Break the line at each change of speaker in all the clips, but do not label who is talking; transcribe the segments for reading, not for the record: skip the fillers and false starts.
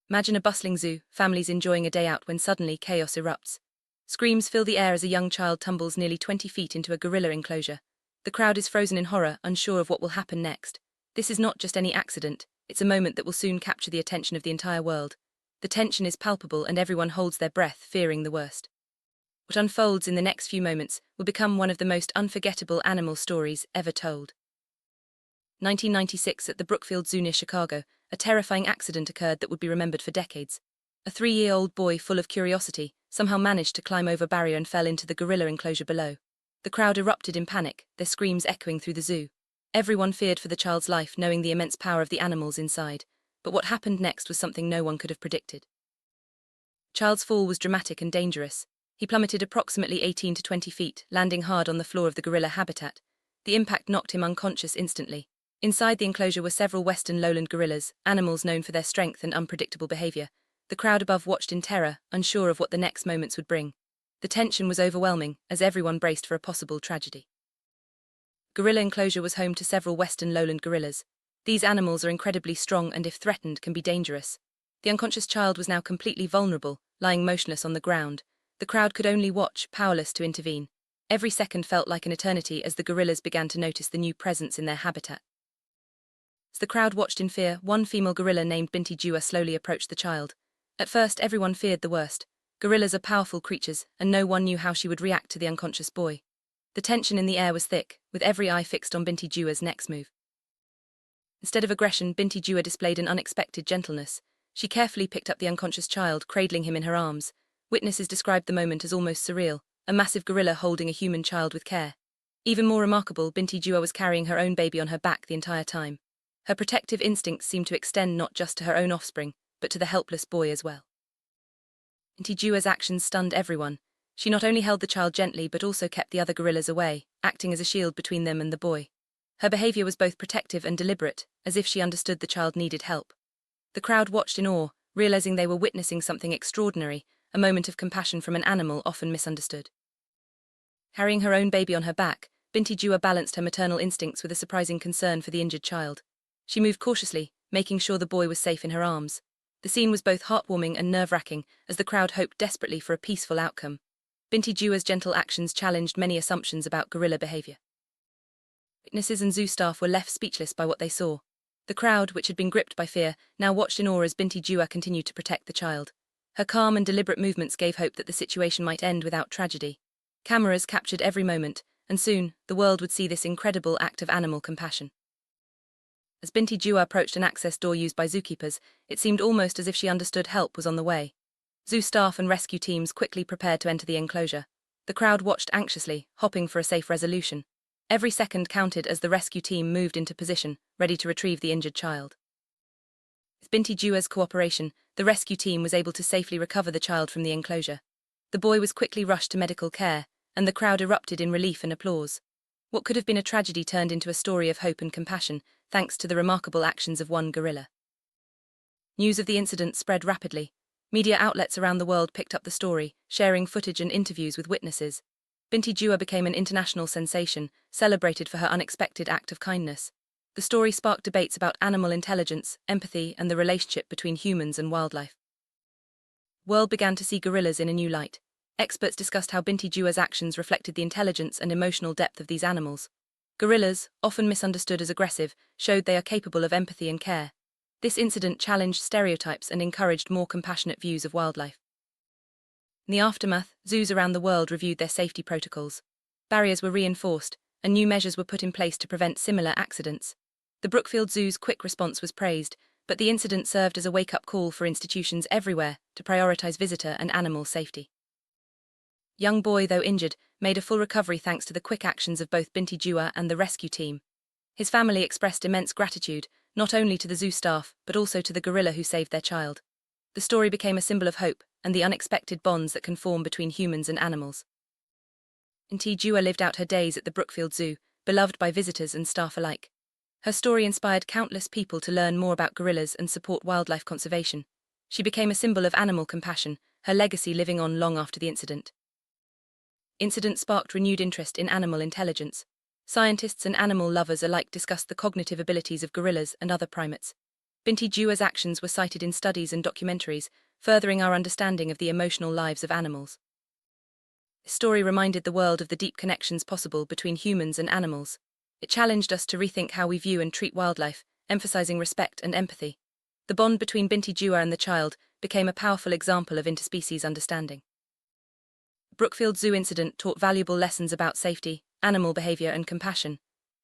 Imagine a bustling zoo, families enjoying a day out when suddenly chaos erupts. Screams fill the air as a young child tumbles nearly 20 feet into a gorilla enclosure. The crowd is frozen in horror, unsure of what will happen next. This is not just any accident, it's a moment that will soon capture the attention of the entire world. The tension is palpable and everyone holds their breath, fearing the worst. What unfolds in the next few moments will become one of the most unforgettable animal stories ever told. 1996 at the Brookfield Zoo near Chicago, a terrifying accident occurred that would be remembered for decades. A 3-year-old boy full of curiosity somehow managed to climb over a barrier and fell into the gorilla enclosure below. The crowd erupted in panic, their screams echoing through the zoo. Everyone feared for the child's life, knowing the immense power of the animals inside. But what happened next was something no one could have predicted. Child's fall was dramatic and dangerous. He plummeted approximately 18 to 20 feet, landing hard on the floor of the gorilla habitat. The impact knocked him unconscious instantly. Inside the enclosure were several western lowland gorillas, animals known for their strength and unpredictable behavior. The crowd above watched in terror, unsure of what the next moments would bring. The tension was overwhelming, as everyone braced for a possible tragedy. Gorilla enclosure was home to several western lowland gorillas. These animals are incredibly strong and, if threatened, can be dangerous. The unconscious child was now completely vulnerable, lying motionless on the ground. The crowd could only watch, powerless to intervene. Every second felt like an eternity as the gorillas began to notice the new presence in their habitat. As the crowd watched in fear, one female gorilla named Binti Jua slowly approached the child. At first, everyone feared the worst. Gorillas are powerful creatures, and no one knew how she would react to the unconscious boy. The tension in the air was thick, with every eye fixed on Binti Jua's next move. Instead of aggression, Binti Jua displayed an unexpected gentleness. She carefully picked up the unconscious child, cradling him in her arms. Witnesses described the moment as almost surreal, a massive gorilla holding a human child with care. Even more remarkable, Binti Jua was carrying her own baby on her back the entire time. Her protective instincts seemed to extend not just to her own offspring, but to the helpless boy as well. Binti Jua's actions stunned everyone. She not only held the child gently but also kept the other gorillas away, acting as a shield between them and the boy. Her behavior was both protective and deliberate, as if she understood the child needed help. The crowd watched in awe, realizing they were witnessing something extraordinary, a moment of compassion from an animal often misunderstood. Carrying her own baby on her back, Binti Jua balanced her maternal instincts with a surprising concern for the injured child. She moved cautiously, making sure the boy was safe in her arms. The scene was both heartwarming and nerve-wracking, as the crowd hoped desperately for a peaceful outcome. Binti Jua's gentle actions challenged many assumptions about gorilla behavior. Witnesses and zoo staff were left speechless by what they saw. The crowd, which had been gripped by fear, now watched in awe as Binti Jua continued to protect the child. Her calm and deliberate movements gave hope that the situation might end without tragedy. Cameras captured every moment, and soon, the world would see this incredible act of animal compassion. As Binti Jua approached an access door used by zookeepers, it seemed almost as if she understood help was on the way. Zoo staff and rescue teams quickly prepared to enter the enclosure. The crowd watched anxiously, hoping for a safe resolution. Every second counted as the rescue team moved into position, ready to retrieve the injured child. With Binti Jua's cooperation, the rescue team was able to safely recover the child from the enclosure. The boy was quickly rushed to medical care, and the crowd erupted in relief and applause. What could have been a tragedy turned into a story of hope and compassion, thanks to the remarkable actions of one gorilla. News of the incident spread rapidly. Media outlets around the world picked up the story, sharing footage and interviews with witnesses. Binti Jua became an international sensation, celebrated for her unexpected act of kindness. The story sparked debates about animal intelligence, empathy, and the relationship between humans and wildlife. The world began to see gorillas in a new light. Experts discussed how Binti Jua's actions reflected the intelligence and emotional depth of these animals. Gorillas, often misunderstood as aggressive, showed they are capable of empathy and care. This incident challenged stereotypes and encouraged more compassionate views of wildlife. In the aftermath, zoos around the world reviewed their safety protocols. Barriers were reinforced, and new measures were put in place to prevent similar accidents. The Brookfield Zoo's quick response was praised, but the incident served as a wake-up call for institutions everywhere to prioritize visitor and animal safety. Young boy, though injured, made a full recovery thanks to the quick actions of both Binti Jua and the rescue team. His family expressed immense gratitude, not only to the zoo staff, but also to the gorilla who saved their child. The story became a symbol of hope and the unexpected bonds that can form between humans and animals. Binti Jua lived out her days at the Brookfield Zoo, beloved by visitors and staff alike. Her story inspired countless people to learn more about gorillas and support wildlife conservation. She became a symbol of animal compassion, her legacy living on long after the incident. Incident sparked renewed interest in animal intelligence. Scientists and animal lovers alike discussed the cognitive abilities of gorillas and other primates. Binti Jua's actions were cited in studies and documentaries, furthering our understanding of the emotional lives of animals. This story reminded the world of the deep connections possible between humans and animals. It challenged us to rethink how we view and treat wildlife, emphasizing respect and empathy. The bond between Binti Jua and the child became a powerful example of interspecies understanding. Brookfield Zoo incident taught valuable lessons about safety, animal behavior, and compassion.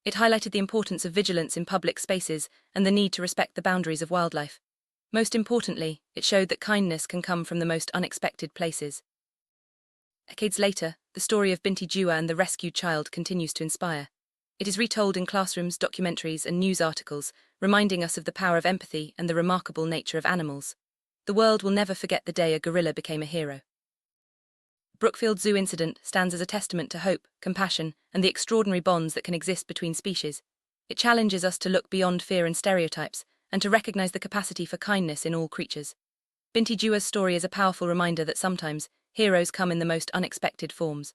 It highlighted the importance of vigilance in public spaces and the need to respect the boundaries of wildlife. Most importantly, it showed that kindness can come from the most unexpected places. Decades later, the story of Binti Jua and the rescued child continues to inspire. It is retold in classrooms, documentaries, and news articles, reminding us of the power of empathy and the remarkable nature of animals. The world will never forget the day a gorilla became a hero. Brookfield Zoo incident stands as a testament to hope, compassion, and the extraordinary bonds that can exist between species. It challenges us to look beyond fear and stereotypes, and to recognize the capacity for kindness in all creatures. Binti Jua's story is a powerful reminder that sometimes, heroes come in the most unexpected forms.